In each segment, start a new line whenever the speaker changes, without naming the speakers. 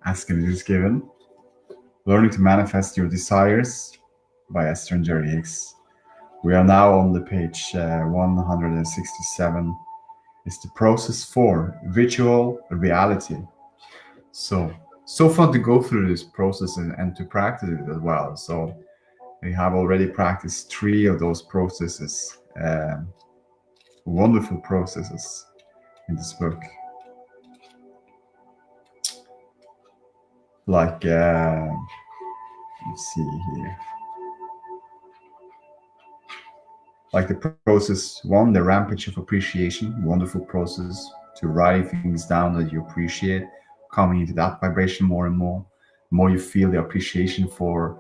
Asking is given. Learning to manifest your desires by Hicks. We are now on the page 167. It's the process for virtual reality. So fun to go through this process and to practice it as well. So we have already practiced three of those processes, wonderful processes in this book. Like, let's see here. Like the process one, the rampage of appreciation, wonderful process to writing things down that you appreciate, coming into that vibration more and more. The more you feel the appreciation for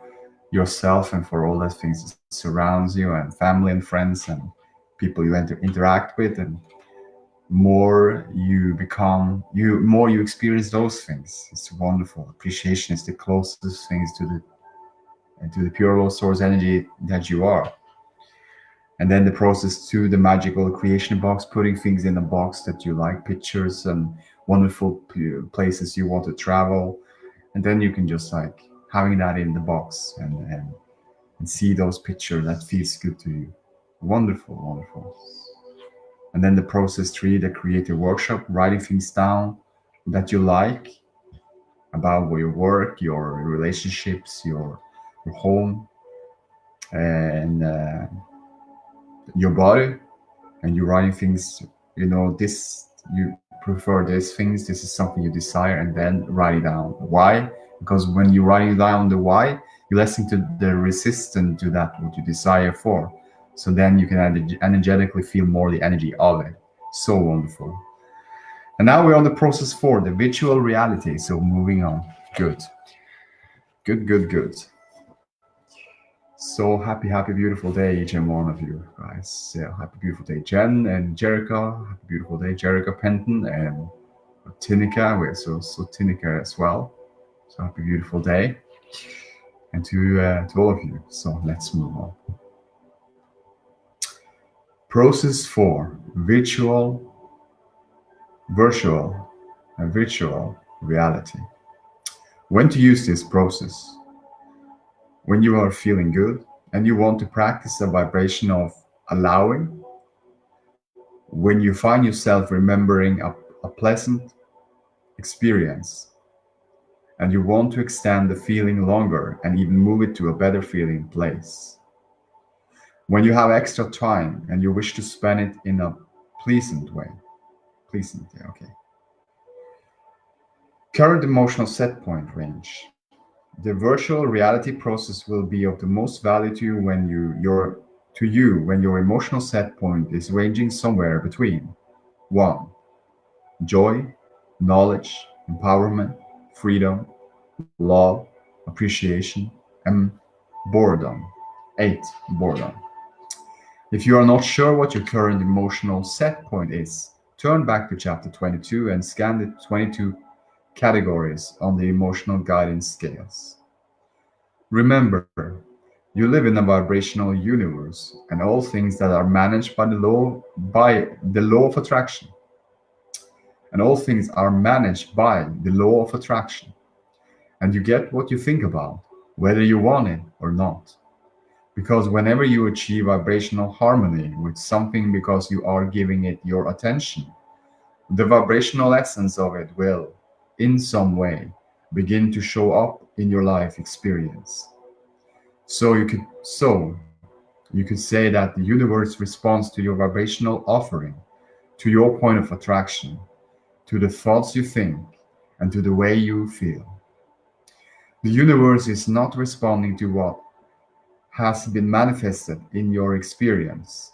yourself and for all the things that surrounds you, and family and friends and people you interact with, and more you become, you more you experience those things. It's wonderful. Appreciation is the closest things to the pure source energy that you are. And then the process to the magical creation box, putting things in a box that you like, pictures and wonderful places you want to travel, and then you can just like having that in the box and see those pictures that feels good to you. Wonderful, wonderful. And then the process three, the creative workshop, writing things down that you like about your work, your relationships, your home, and your body, and you're writing things, this, you prefer these things, this is something you desire, and then write it down. Why? Because when you write down the why, you're listening to the resistance to that what you desire for. So then you can energetically feel more the energy of it. So wonderful. And now we're on the process four, the virtual reality. So moving on. Good. Good, good, good. So happy, beautiful day, each and one of you guys. Yeah, happy, beautiful day, Jen and Jerica. Happy, beautiful day, Jerica Penton and Tinica. We're so Tinica as well. So happy, beautiful day, and to all of you. So let's move on. Process four: virtual, and virtual reality. When to use this process? When you are feeling good and you want to practice the vibration of allowing, when you find yourself remembering a pleasant experience and you want to extend the feeling longer and even move it to a better feeling place, when you have extra time and you wish to spend it in a pleasant way. Pleasant, yeah, okay. Current emotional set point range. The virtual reality process will be of the most value to you when your emotional set point is ranging somewhere between 1. Joy, knowledge, empowerment, freedom, love, appreciation, and boredom. 8. Boredom. If you are not sure what your current emotional set point is, turn back to chapter 22 and scan the 22 categories on the emotional guidance scales. Remember, you live in a vibrational universe, and all things that are managed by the law of attraction. And all things are managed by the law of attraction. And you get what you think about, whether you want it or not. Because whenever you achieve vibrational harmony with something because you are giving it your attention, the vibrational essence of it will, in some way, begin to show up in your life experience. So you could say that the universe responds to your vibrational offering, to your point of attraction, to the thoughts you think, and to the way you feel. The universe is not responding to what has been manifested in your experience,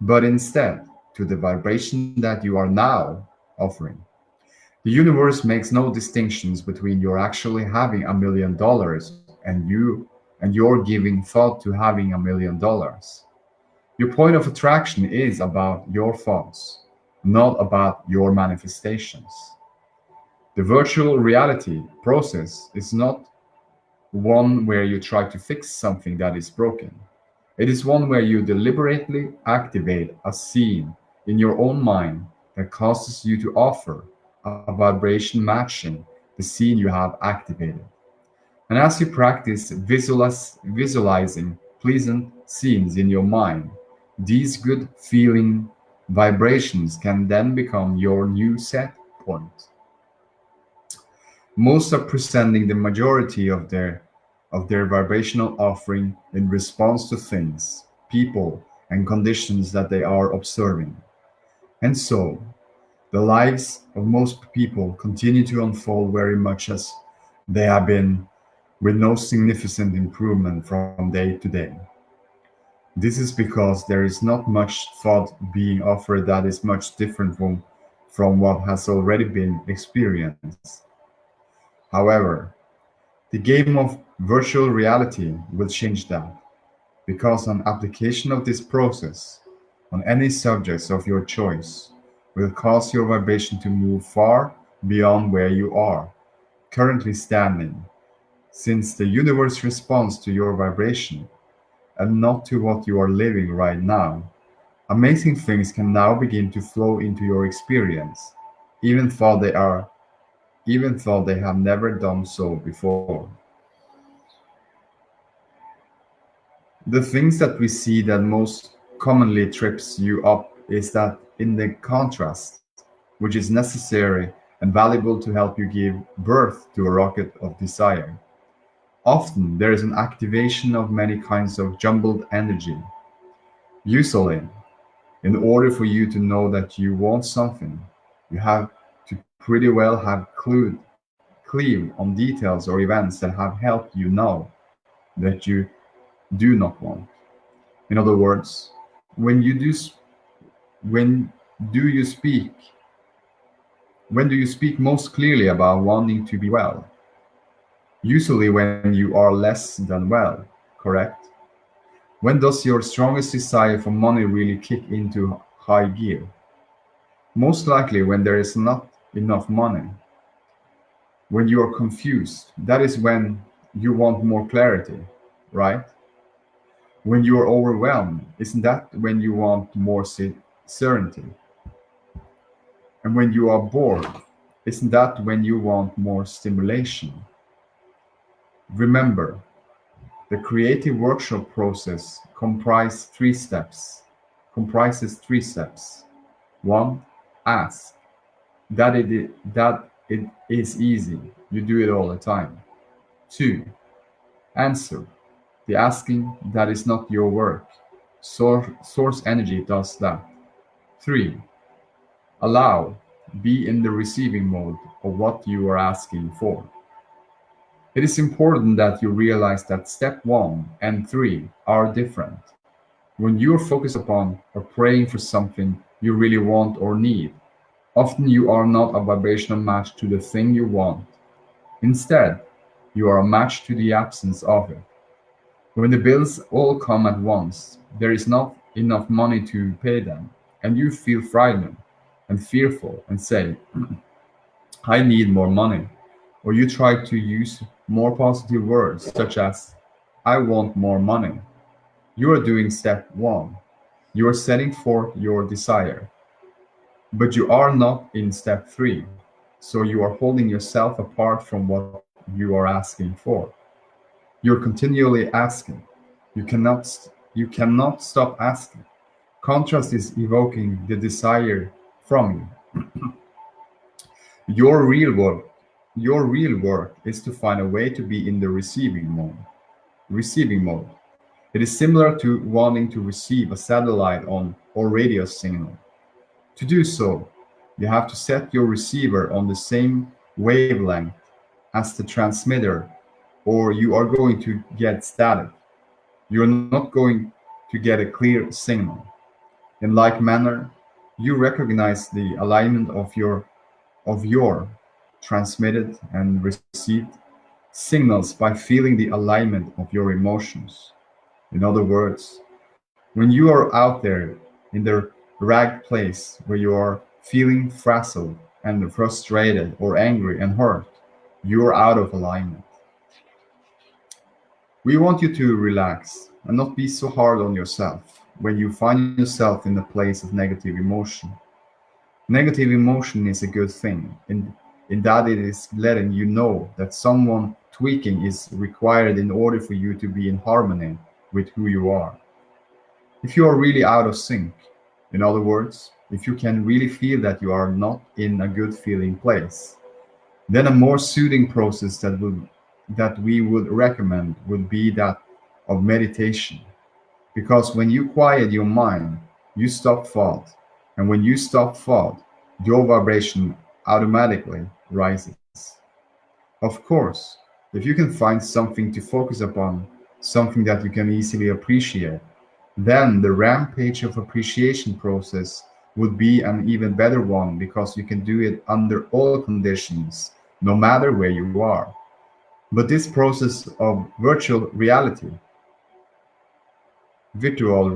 but instead to the vibration that you are now offering. The universe makes no distinctions between your actually having $1 million and your giving thought to having $1 million. Your point of attraction is about your thoughts, not about your manifestations. The virtual reality process is not one where you try to fix something that is broken. It is one where you deliberately activate a scene in your own mind that causes you to offer a vibration matching the scene you have activated. And as you practice visualizing pleasant scenes in your mind, these good feeling vibrations can then become your new set point. Most are presenting the majority of their vibrational offering in response to things, people, and conditions that they are observing. And so, the lives of most people continue to unfold very much as they have been, with no significant improvement from day to day. This is because there is not much thought being offered that is much different from what has already been experienced. However, the game of virtual reality will change that, because an application of this process on any subjects of your choice will cause your vibration to move far beyond where you are currently standing, since the universe responds to your vibration and not to what you are living right now. Amazing things can now begin to flow into your experience, even though they have never done so before. The things that we see that most commonly trips you up is that in the contrast, which is necessary and valuable to help you give birth to a rocket of desire. Often there is an activation of many kinds of jumbled energy. Usually, in order for you to know that you want something, you have to pretty well have cleaved on details or events that have helped you know that you do not want. In other words, when you do when do you speak when do you speak most clearly about wanting to be well? Usually when you are less than well, correct? When does your strongest desire for money really kick into high gear? Most likely when there is not enough money. When you are confused, that is when you want more clarity, right? When you are overwhelmed, isn't that when you want more certainty? And when you are bored, isn't that when you want more stimulation? Remember, the creative workshop process comprises three steps. One, ask. That it is easy. You do it all the time. Two, answer. The asking, that is not your work. Source energy does that. Three, allow. Be in the receiving mode of what you are asking for. It is important that you realize that step one and three are different. When you are focused upon or praying for something you really want or need, often you are not a vibrational match to the thing you want. Instead, you are a match to the absence of it. When the bills all come at once, there is not enough money to pay them, and you feel frightened and fearful and say, I need more money. Or you try to use more positive words, such as, I want more money. You are doing step one. You are setting forth your desire. But you are not in step three. So you are holding yourself apart from what you are asking for. You're continually asking. You cannot stop asking. Contrast is evoking the desire from you. Your real work, your real work is to find a way to be in the receiving mode. Receiving mode. It is similar to wanting to receive a satellite on or radio signal. To do so, you have to set your receiver on the same wavelength as the transmitter, or you are going to get static. You are not going to get a clear signal. In like manner, you recognize the alignment of your transmitted and received signals by feeling the alignment of your emotions. In other words, when you are out there in the rag place where you are feeling frazzled and frustrated or angry and hurt, you are out of alignment. We want you to relax and not be so hard on yourself when you find yourself in a place of negative emotion. Negative emotion is a good thing. in that it is letting you know that someone tweaking is required in order for you to be in harmony with who you are. If you are really out of sync, in other words, if you can really feel that you are not in a good feeling place, then a more soothing process that we would recommend would be that of meditation. Because when you quiet your mind, you stop thought. And when you stop thought, your vibration automatically rises. Of course, if you can find something to focus upon, something that you can easily appreciate, then the rampage of appreciation process would be an even better one because you can do it under all conditions, no matter where you are. But this process of virtual reality, virtual,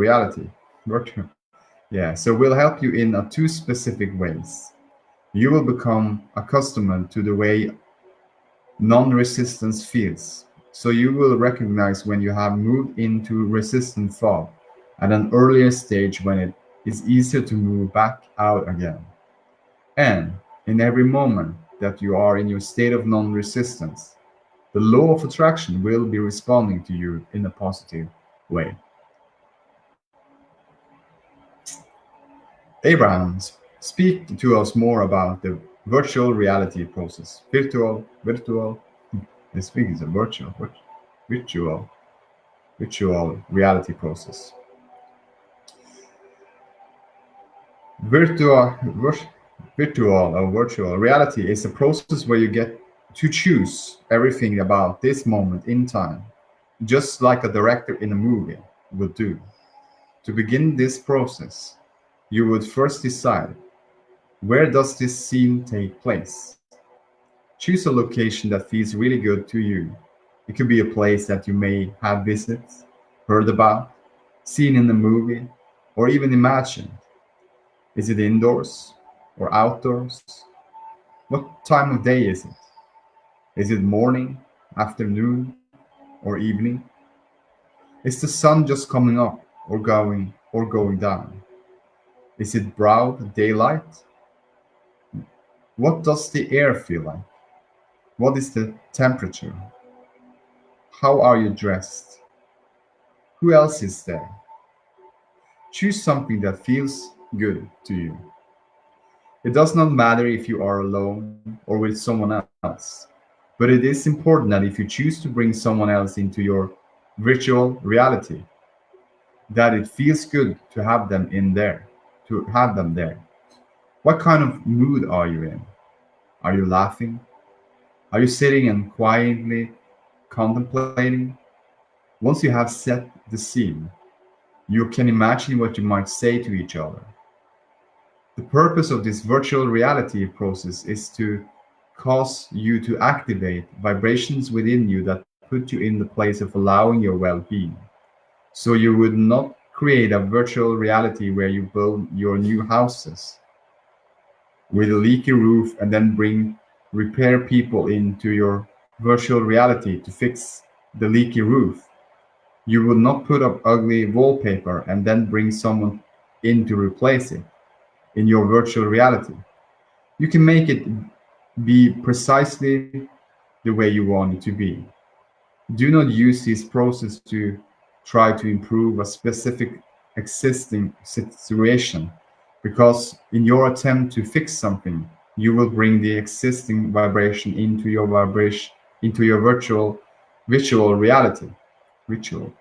yeah, so will help you in two specific ways. You will become accustomed to the way non-resistance feels. So you will recognize when you have moved into resistant thought at an earlier stage when it is easier to move back out again. And in every moment that you are in your state of non-resistance, the law of attraction will be responding to you in a positive way. Abraham, speak to us more about the virtual reality process. Virtual. This thing is a virtual, virtual reality process. Virtual, virtual reality is a process where you get to choose everything about this moment in time, just like a director in a movie would do. To begin this process, you would first decide, where does this scene take place? Choose a location that feels really good to you. It could be a place that you may have visited, heard about, seen in a movie, or even imagined. Is it indoors or outdoors? What time of day is it? Is it morning, afternoon, or evening? Is the sun just coming up or going down? Is it broad daylight? What does the air feel like? What is the temperature? How are you dressed? Who else is there? Choose something that feels good to you. It does not matter if you are alone or with someone else, but it is important that if you choose to bring someone else into your virtual reality, that it feels good to have them in there, to have them there. What kind of mood are you in? Are you laughing? Are you sitting and quietly contemplating? Once you have set the scene, you can imagine what you might say to each other. The purpose of this virtual reality process is to cause you to activate vibrations within you that put you in the place of allowing your well being. So you would not create a virtual reality where you build your new houses with a leaky roof and then bring repair people into your virtual reality to fix the leaky roof. You would not put up ugly wallpaper and then bring someone in to replace it in your virtual reality. You can make it be precisely the way you want it to be. Do not use this process to try to improve a specific existing situation, because in your attempt to fix something, you will bring the existing vibration into your virtual reality. Ritual.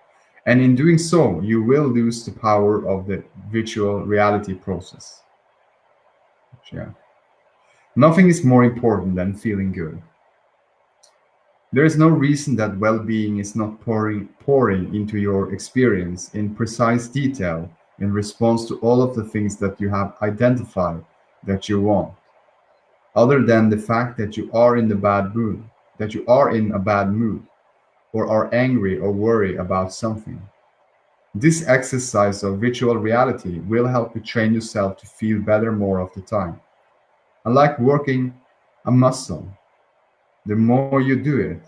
And in doing so, you will lose the power of the virtual reality process. Yeah. Nothing is more important than feeling good. There is no reason that well-being is not pouring into your experience in precise detail in response to all of the things that you have identified that you want, other than the fact that you are in the bad mood, that you are in a bad mood, or are angry or worried about something. This exercise of virtual reality will help you train yourself to feel better more of the time. Unlike working a muscle, the more you do it,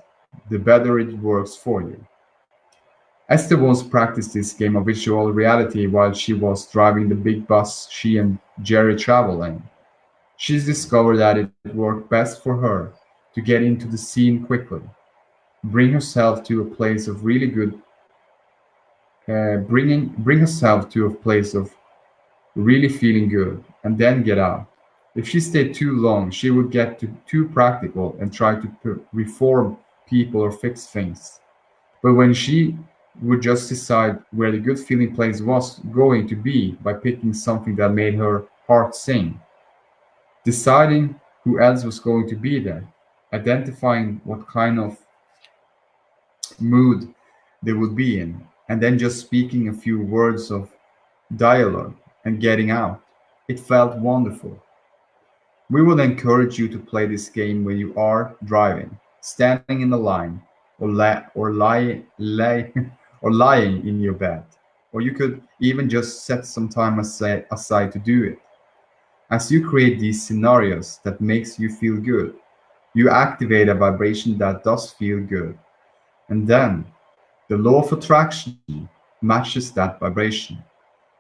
the better it works for you. Esther once practiced this game of virtual reality while she was driving the big bus she and Jerry travel in. She's discovered that it worked best for her to get into the scene quickly, bring herself to a place of really good, bring herself to a place of really feeling good, and then get out. If she stayed too long, she would get too practical and try to reform people or fix things. But when she would just decide where the good feeling place was going to be by picking something that made her heart sing, deciding who else was going to be there, identifying what kind of mood they would be in, and then just speaking a few words of dialogue and getting out. It felt wonderful. We would encourage you to play this game when you are driving, standing in the line, or lying in your bed. Or you could even just set some time aside to do it. As you create these scenarios that makes you feel good, you activate a vibration that does feel good. And then the law of attraction matches that vibration.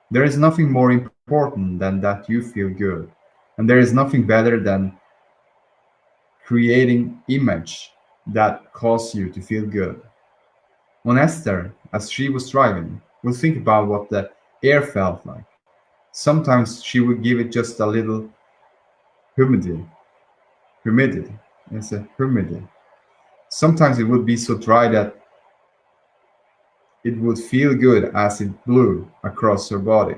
There is nothing more important than that you feel good. And there is nothing better than creating image that cause you to feel good. When Esther, as she was driving, would think about what the air felt like. Sometimes she would give it just a little humidity. Humidity. It's a humidity. Sometimes it would be so dry that it would feel good as it blew across her body.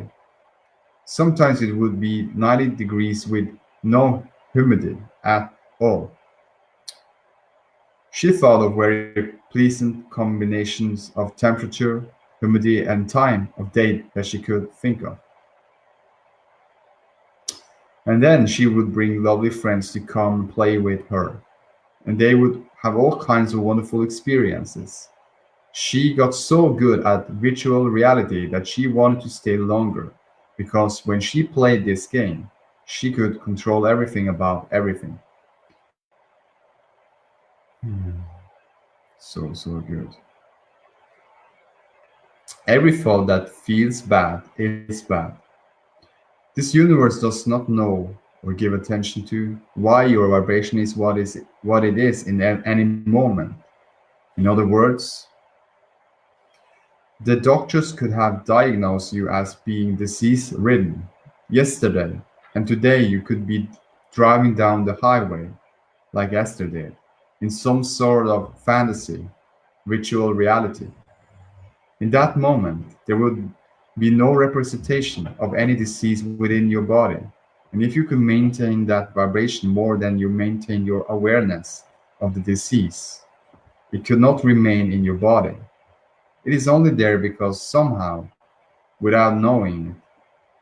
Sometimes it would be 90 degrees with no humidity at all. She thought of very pleasant combinations of temperature, humidity, and time of day that she could think of. And then she would bring lovely friends to come and play with her, and they would have all kinds of wonderful experiences. She got so good at virtual reality that she wanted to stay longer, because when she played this game, she could control everything about everything. So good. Every thought that feels bad is bad. This universe does not know or give attention to why your vibration is what it is in any moment. In other words, the doctors could have diagnosed you as being disease ridden yesterday, and today you could be driving down the highway like Esther did, in some sort of fantasy, virtual reality. In that moment, there would be no representation of any disease within your body. And if you can maintain that vibration more than you maintain your awareness of the disease, it could not remain in your body. It is only there because somehow, without knowing it,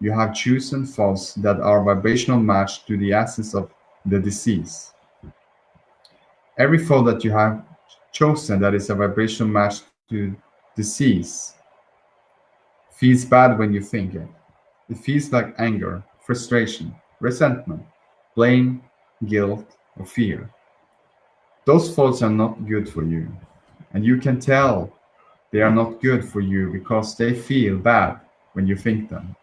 you have chosen thoughts that are vibrational match to the essence of the disease. Every thought that you have chosen that is a vibrational match to disease feels bad when you think it. It feels like anger, frustration, resentment, blame, guilt, or fear. Those thoughts are not good for you. And you can tell they are not good for you because they feel bad when you think them.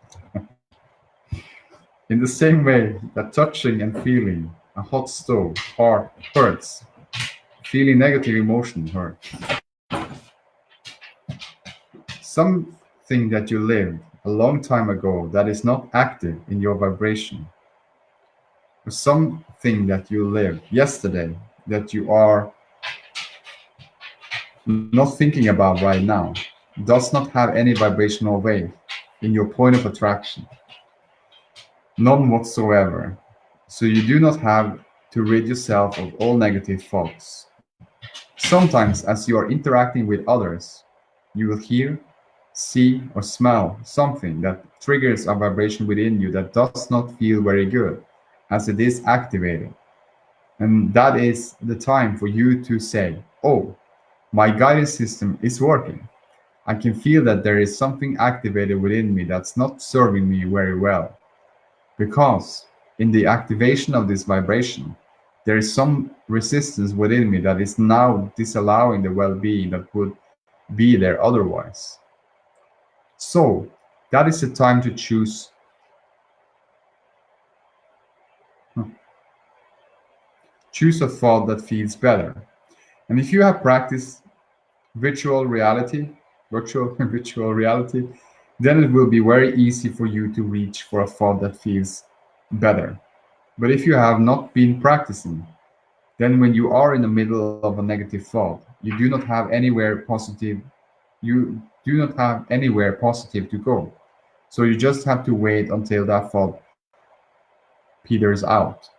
In the same way that touching and feeling a hot stove heart hurts, feeling negative emotion hurts. Something that you lived a long time ago that is not active in your vibration, or something that you lived yesterday that you are not thinking about right now, does not have any vibrational wave in your point of attraction, none whatsoever. So you do not have to rid yourself of all negative thoughts. Sometimes, as you are interacting with others, you will hear, see, or smell something that triggers a vibration within you that does not feel very good, as it is activated. And that is the time for you to say, "Oh, my guidance system is working. I can feel that there is something activated within me that's not serving me very well." Because in the activation of this vibration, there is some resistance within me that is now disallowing the well being that would be there otherwise. So, that is the time to choose Choose a thought that feels better. And if you have practiced virtual reality, virtual reality, then it will be very easy for you to reach for a thought that feels better. But if you have not been practicing, then when you are in the middle of a negative thought, you do not have anywhere positive to go. So you just have to wait until that thought peters out.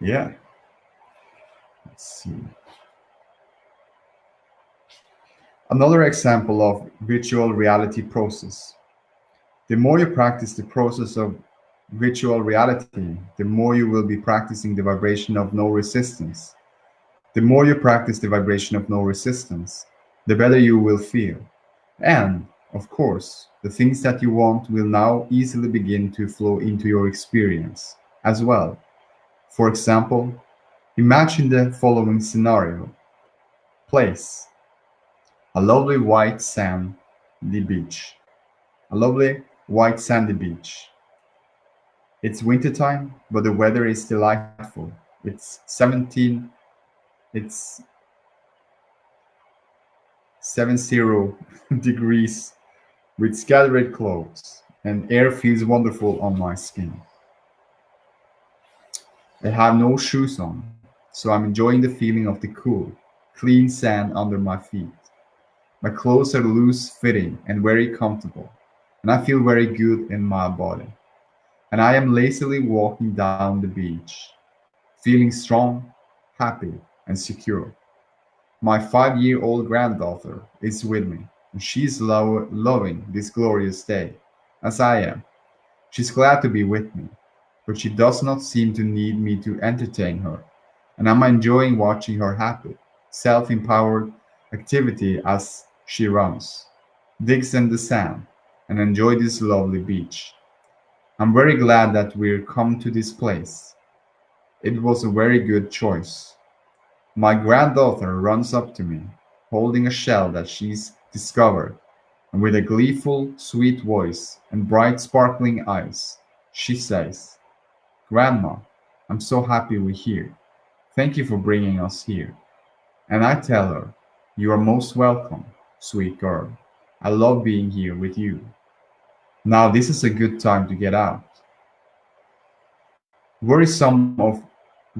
Yeah, let's see. Another example of virtual reality process. The more you practice the process of virtual reality, the more you will be practicing the vibration of no resistance. The more you practice the vibration of no resistance, the better you will feel. And, of course, the things that you want will now easily begin to flow into your experience as well. For example, imagine the following scenario. Place a lovely white sandy beach. A lovely white sandy beach. It's wintertime, but the weather is delightful. It's 70 degrees with scattered clouds, and air feels wonderful on my skin. I have no shoes on, so I'm enjoying the feeling of the cool, clean sand under my feet. My clothes are loose fitting and very comfortable, and I feel very good in my body. And I am lazily walking down the beach, feeling strong, happy, and secure. My 5-year-old granddaughter is with me, and she's loving this glorious day, as I am. She's glad to be with me, but she does not seem to need me to entertain her, and I'm enjoying watching her happy, self-empowered activity as she runs, digs in the sand, and enjoy this lovely beach. I'm very glad that we've come to this place. It was a very good choice. My granddaughter runs up to me, holding a shell that she's discovered, and with a gleeful, sweet voice and bright, sparkling eyes, she says, "Grandma, I'm so happy we're here. Thank you for bringing us here." And I tell her, "You are most welcome, sweet girl. I love being here with you. Now this is a good time to get out." Worrisome of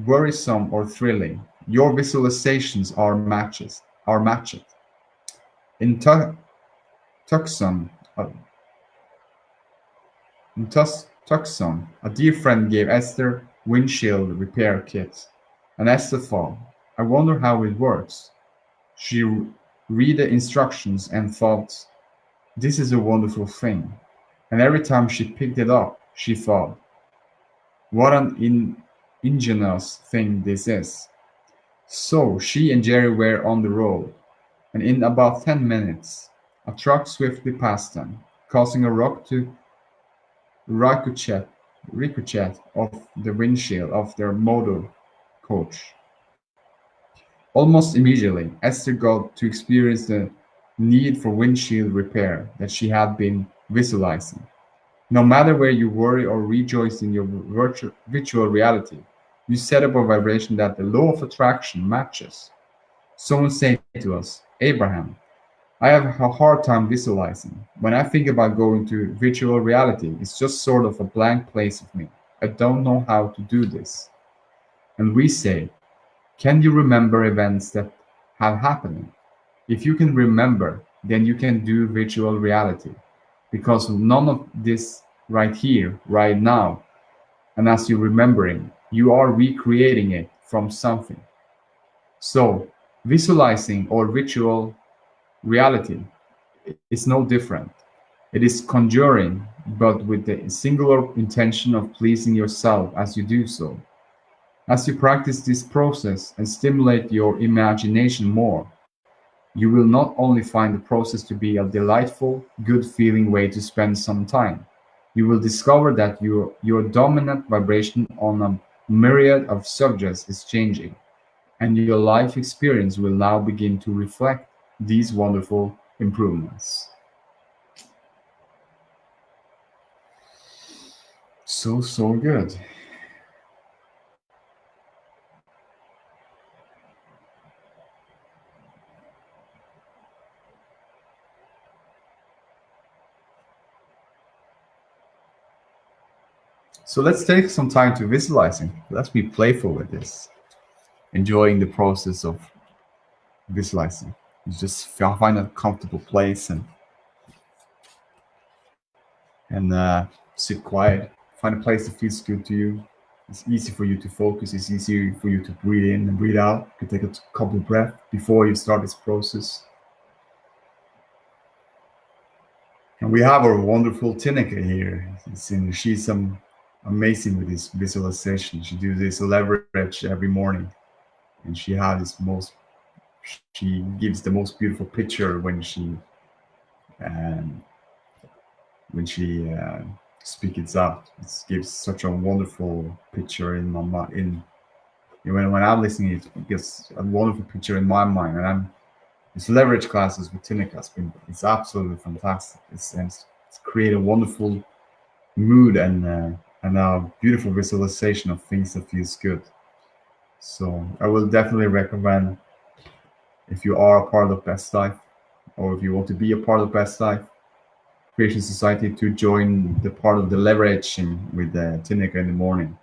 worrisome or thrilling, your visualizations are matched. In Tucson, uh, Tucson, a dear friend gave Esther windshield repair kit, and Esther thought, "I wonder how it works." She read the instructions and thought, "This is a wonderful thing." And every time she picked it up, she thought, "What an ingenious thing this is." So she and Jerry were on the road, and in about 10 minutes, a truck swiftly passed them, causing a rock to ricochet, ricochet off the windshield of their motor coach. Almost immediately, Esther got to experience the need for windshield repair that she had been visualizing. No matter where you worry or rejoice in your virtual reality, you set up a vibration that the law of attraction matches. Someone said to us, "Abraham, I have a hard time visualizing. When I think about going to virtual reality, it's just sort of a blank place of me. I don't know how to do this." And we say, "Can you remember events that have happened? If you can remember, then you can do virtual reality. Because none of this right here, right now, and as you're remembering, you are recreating it from something." So, visualizing or virtual reality is no different. It is conjuring, but with the singular intention of pleasing yourself as you do so. As you practice this process and stimulate your imagination more, you will not only find the process to be a delightful, good feeling way to spend some time, you will discover that your dominant vibration on a myriad of subjects is changing, and your life experience will now begin to reflect these wonderful improvements. So, so good. So let's take some time to visualizing. Let's be playful with this, enjoying the process of visualizing. You just find a comfortable place and sit quiet. Find a place that feels good to you. It's easy for you to focus. It's easy for you to breathe in and breathe out. You can take a couple of breaths before you start this process. And we have our wonderful Tineke here. She's amazing with this visualization. She do this leverage every morning, and she gives the most beautiful picture um, when she speaks it out. It gives such a wonderful picture in my mind. When I'm listening, it gives a wonderful picture in my mind, and I'm It's leverage classes with Tineke has been it's absolutely fantastic. It's created a wonderful mood and a beautiful visualization of things that feels good. So I will definitely recommend if you are a part of Best Life or if you want to be a part of Best Life Creation Society to join the part of the leveraging with Tineke in the morning,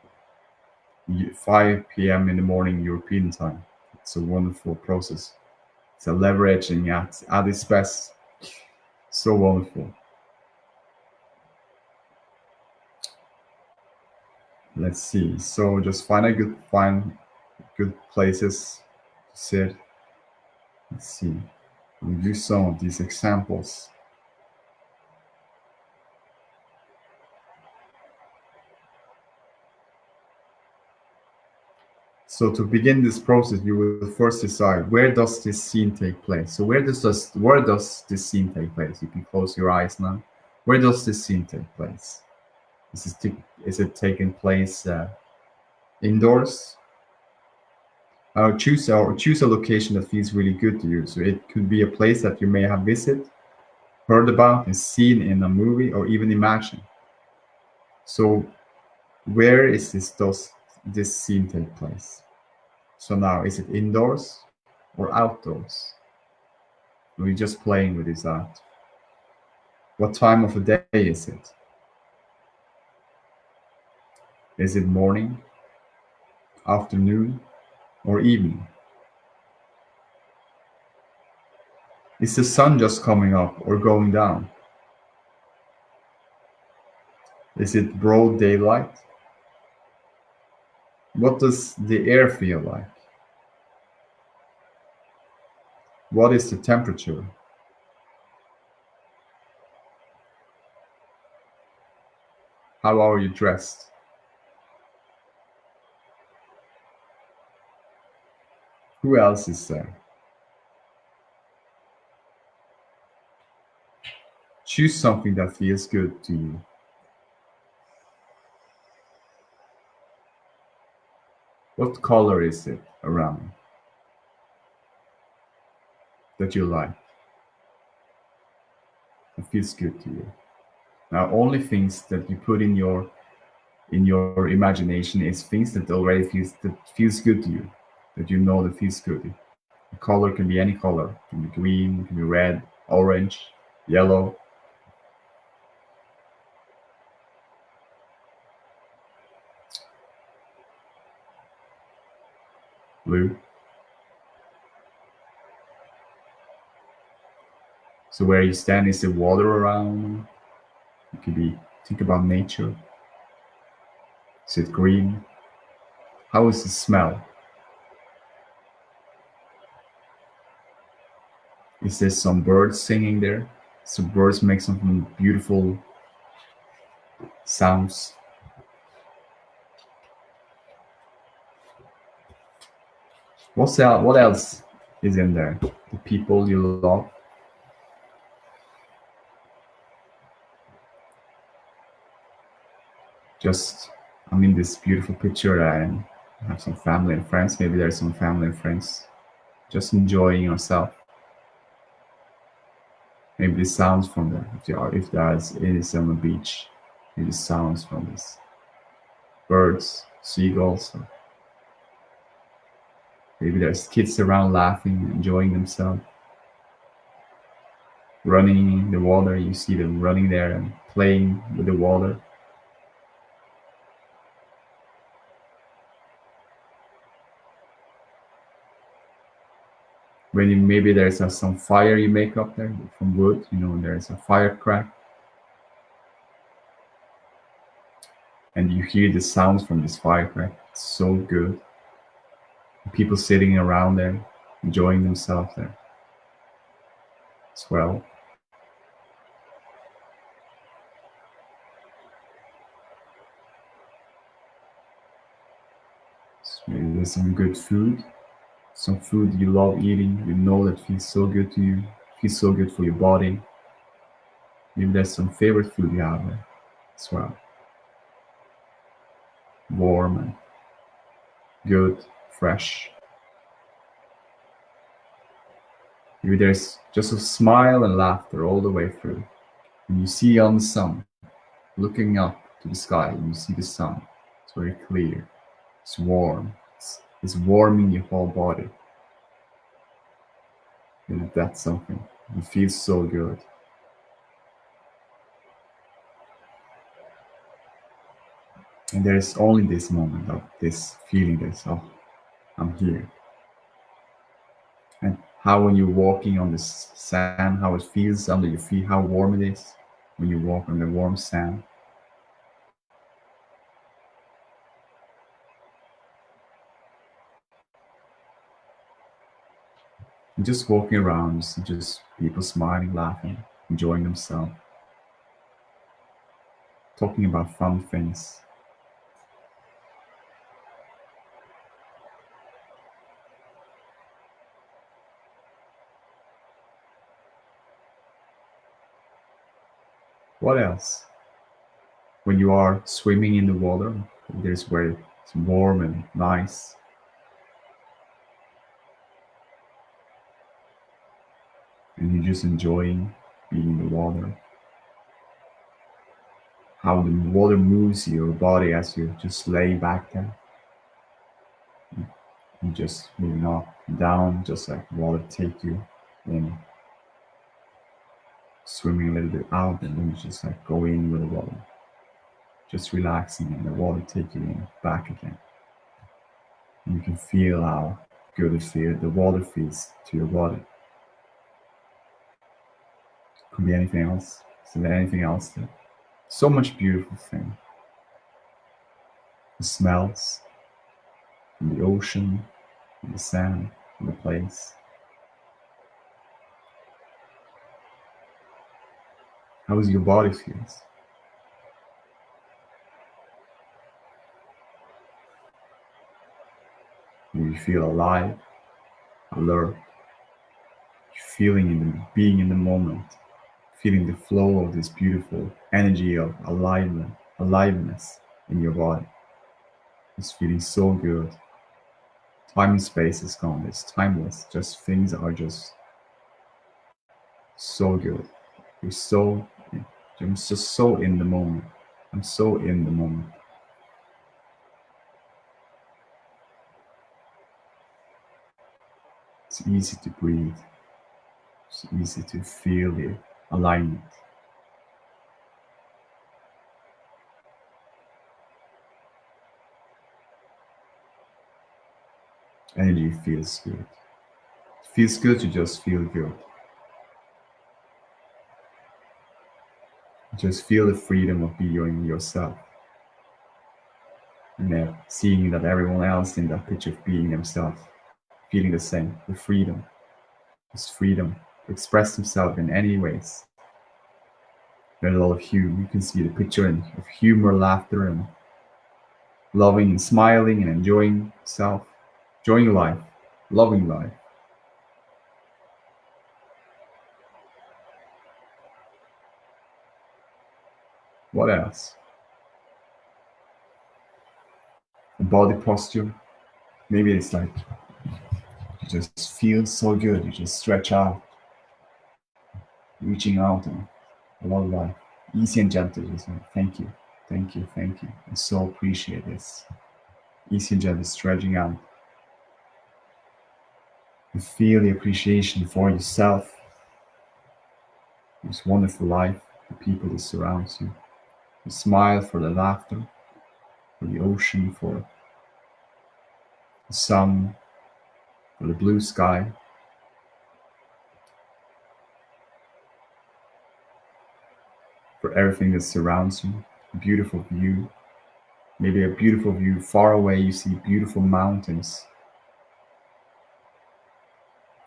5 p.m. in the morning European time. It's a wonderful process. It's a leveraging at its best. So wonderful. Let's see. So just find good places to sit. Let's see. We'll use some of these examples. So to begin this process, you will first decide where does this scene take place. So where does this scene take place? You can close your eyes now. Where does this scene take place? Is it taking place indoors? Choose a location that feels really good to you. So it could be a place that you may have visited, heard about, and seen in a movie, or even imagined. So where is this scene take place? So now, is it indoors or outdoors? Are we just playing with this art? What time of the day is it? Is it morning, afternoon, or evening? Is the sun just coming up or going down? Is it broad daylight? What does the air feel like? What is the temperature? How are you dressed? Who else is there? Choose something that feels good to you. What color is it around that you like, that feels good to you? Now, only things that you put in your imagination is things that feels good to you, that you know that feels good. The color can be any color. It can be green, it can be red, orange, yellow, blue. So where you stand, is there water around? It could be think about nature. Is it green? How is the smell? Is there some birds singing there? So birds make some beautiful sounds. What else is in there? The people you love. Just I'm in this beautiful picture and I have some family and friends. Maybe there's some family and friends just enjoying yourself. Maybe the sounds from there. If there's is on the beach, maybe sounds from this birds, seagulls. Or maybe there's kids around laughing, enjoying themselves, running in the water. You see them running there and playing with the water. When maybe there's some fire you make up there from wood, there's a fire crack, and you hear the sounds from this fire crack. It's so good. People sitting around there, enjoying themselves there as well. So maybe there's some good food, some food you love eating, that feels so good to you, feels so good for your body. Maybe there's some favorite food you have there as well. Warm and good, fresh. Maybe there's just a smile and laughter all the way through. And you see on the sun, looking up to the sky, and you see the sun. It's very clear. It's warm. It's warming your whole body. And that's something. It feels so good. And there's only this moment of this feeling this, oh, I'm here. And how when you're walking on the sand, how it feels under your feet, how warm it is when you walk on the warm sand. And just walking around, you see just people smiling, laughing, enjoying themselves, talking about fun things. What else? When you are swimming in the water, there's where it's warm and nice. And you're just enjoying being in the water. How the water moves your body as you just lay back there. You just moving up and down, just like water take you in, swimming a little bit out, and then you just like go in with the water, just relaxing, and the water take you in back again. And you can feel how good it feels. The water feels to your body. Could be anything else. Is there anything else there? So much beautiful thing. The smells from the ocean, from the sand, from the place. How does your body feels? You feel alive, alert, feeling being in the moment, feeling the flow of this beautiful energy of aliveness in your body. It's feeling so good. Time and space is gone. It's timeless. Just things are just so good. You're so, I'm just so in the moment. I'm so in the moment. It's easy to breathe. It's easy to feel the alignment. Energy feels good. It feels good to just feel good. Just feel the freedom of being yourself. And then seeing that everyone else in that picture of being themselves, feeling the same, the freedom. This freedom to express themselves in any ways. There's a lot of humor. You can see the picture of humor, laughter, and loving and smiling and enjoying self, enjoying life, loving life. What else? Body posture. Maybe it's like you just feel so good. You just stretch out, reaching out, and a lot of life. Easy and gentle. Just like, thank you, thank you, thank you. I so appreciate this. Easy and gentle, stretching out. You feel the appreciation for yourself, this wonderful life, the people that surrounds you. You smile for the laughter, for the ocean, for the sun, for the blue sky. picture everything that surrounds you, a beautiful view, maybe a beautiful view far away. You see beautiful mountains,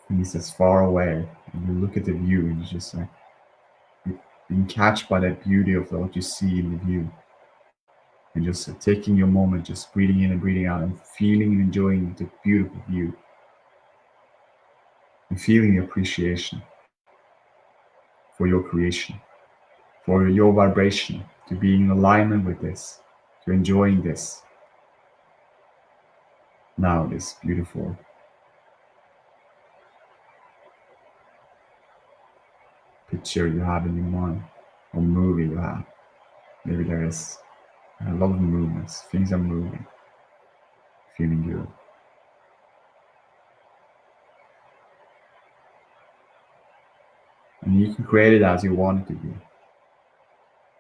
things that's far away, and you look at the view and you just like being catched by that beauty of what you see in the view, and just taking your moment, just breathing in and breathing out, and feeling and enjoying the beautiful view, and feeling the appreciation for your creation, for your vibration, to be in alignment with this, to enjoying this. Now, this beautiful picture you have in your mind, or movie you have. Maybe there is a lot of movements, things are moving, feeling good. And you can create it as you want it to be.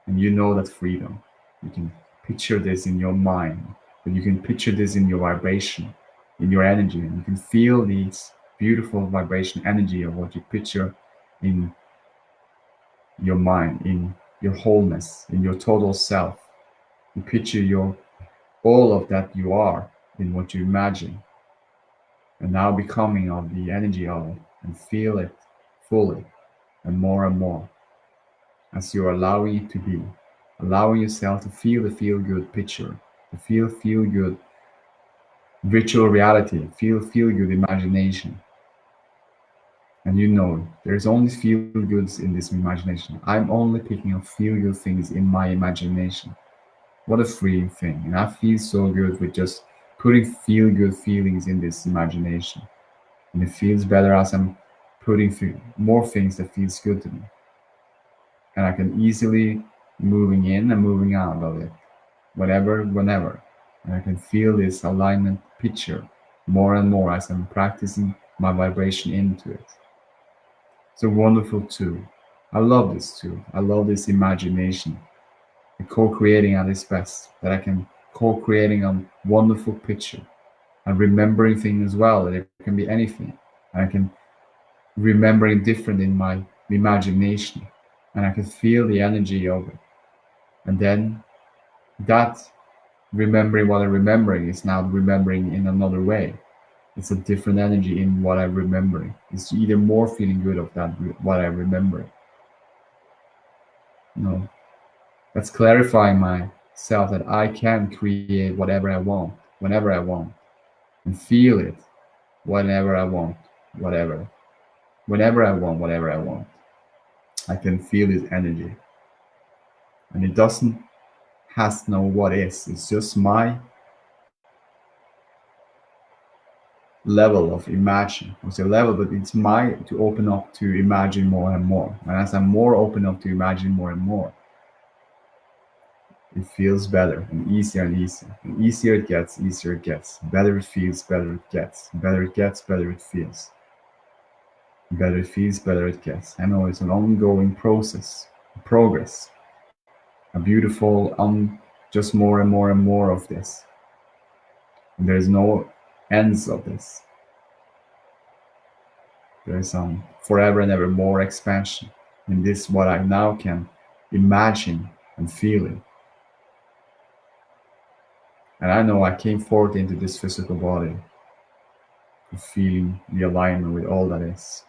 And you know that freedom. You can picture this in your mind, but you can picture this in your vibration, in your energy, and you can feel this beautiful vibration energy of what you picture in your mind, in your wholeness, in your total self. You picture your all of that you are in what you imagine, and now becoming of the energy of it, and feel it fully and more as you're allowing it to be, allowing yourself to feel the feel good picture, to feel good virtual reality, feel good imagination. And you know there's only feel goods in this imagination. I'm only picking up feel good things in my imagination. What a freeing thing. And I feel so good with just putting feel good feelings in this imagination. And it feels better as I'm putting more things that feels good to me. And I can easily moving in and moving out of it, whatever, whenever. And I can feel this alignment picture more and more as I'm practicing my vibration into it. It's a wonderful tool. I love this tool. I love this imagination. The co-creating at its best, that I can co-creating a wonderful picture and remembering things as well. That it can be anything. And I can remembering different in my imagination, and I can feel the energy of it. And then that remembering what I'm remembering is now remembering in another way. It's a different energy in what I'm remembering. It's either more feeling good of that what I remember. No, that's clarifying myself that I can create whatever I want, whenever I want, and feel it whenever I want, whatever, whenever I want, whatever I want. I can feel this energy, and it doesn't has no what is. It's just my level of imagine. It's a level, but it's my to open up to imagine more and more. And as I'm more open up to imagine more and more, it feels better and easier and easier. And easier it gets, easier it gets. Better it feels, better it gets. Better it gets, better it feels. Better it feels, better it gets. I know it's an ongoing process, progress, a beautiful, just more and more of this. And there's no ends of this. There's some forever and ever more expansion in this, what I now can imagine and feel it. And I know I came forth into this physical body, feeling the alignment with all that is.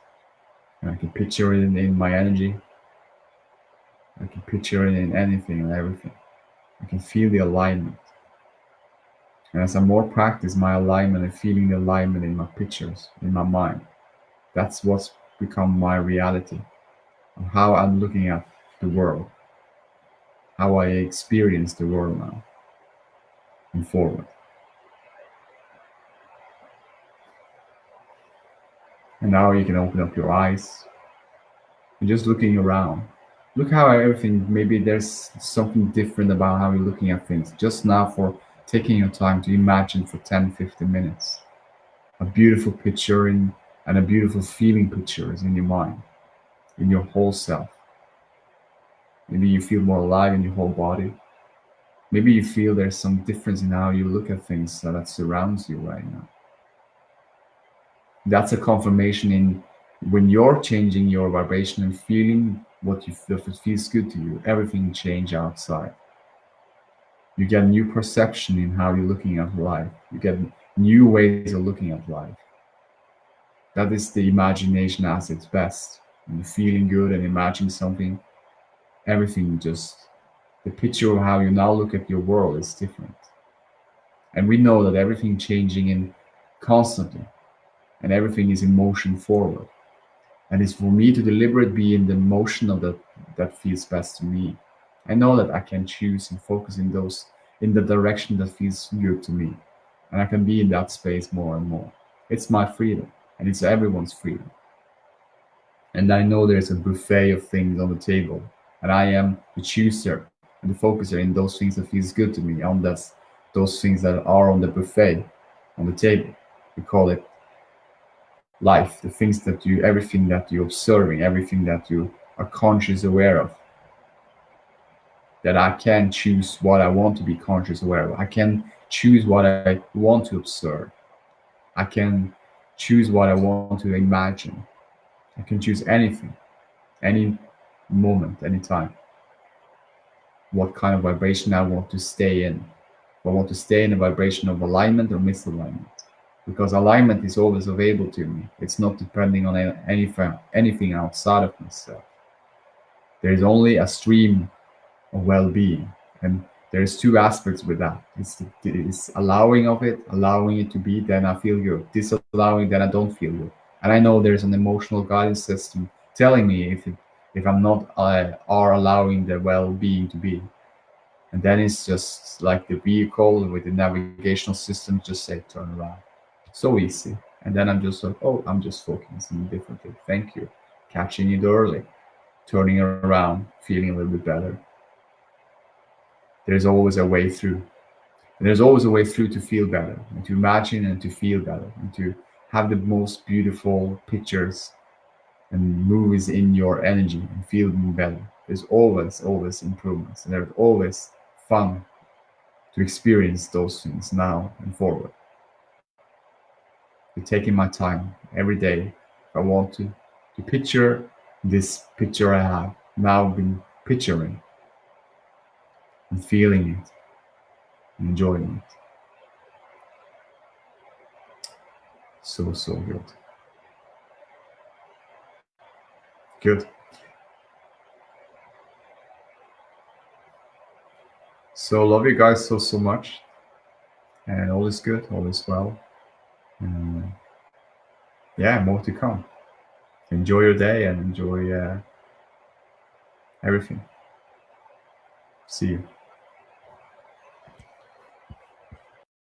And I can picture it in my energy. I can picture it in anything and everything. I can feel the alignment. And as I more practice my alignment and feeling the alignment in my pictures, in my mind, that's what's become my reality of how I'm looking at the world, how I experience the world now and forward. And now you can open up your eyes and just looking around. Look how everything, maybe there's something different about how you're looking at things. Just now for taking your time to imagine for 10-15 minutes. A beautiful picture and a beautiful feeling picture is in your mind, in your whole self. Maybe you feel more alive in your whole body. Maybe you feel there's some difference in how you look at things that surrounds you right now. That's a confirmation in when you're changing your vibration and feeling what you feel, if it feels good to you, everything change outside. You get new perception in how you're looking at life. You get new ways of looking at life. That is the imagination at its best. When you're feeling good and imagining something, everything just, the picture of how you now look at your world is different. And we know that everything changing in constantly, and everything is in motion forward. And it's for me to deliberately be in the motion of that feels best to me. I know that I can choose and focus in the direction that feels good to me. And I can be in that space more and more. It's my freedom, and it's everyone's freedom. And I know there's a buffet of things on the table, and I am the chooser and the focuser in those things that feels good to me, on those things that are on the buffet, on the table. We call it life, the things that you, everything that you're observing, everything that you are conscious aware of. That I can choose what I want to be conscious aware of. I can choose what I want to observe. I can choose what I want to imagine. I can choose anything, any moment, any time. What kind of vibration I want to stay in. If I want to stay in a vibration of alignment or misalignment. Because alignment is always available to me. It's not depending on anything outside of myself. There is only a stream of well-being, and there's two aspects with that. It's allowing of it, allowing it to be, then I feel good. Disallowing, then I don't feel good. And I know there's an emotional guidance system telling me if I'm not are allowing the well-being to be. And then it's just like the vehicle with the navigational system just say turn around. So easy. And then I'm just like, oh, I'm just focusing differently. Thank you. Catching it early, turning around, feeling a little bit better. There's always a way through. And there's always a way through to feel better, and to imagine and to feel better, and to have the most beautiful pictures and movies in your energy and feeling better. There's always improvements, and there's always fun to experience those things now and forward. To taking my time every day if I want to picture this picture I have now been picturing and feeling it and enjoying it. So, so good. Good. So love you guys so, so much. And all is good, all is well. And yeah, more to come. Enjoy your day and enjoy everything. See you.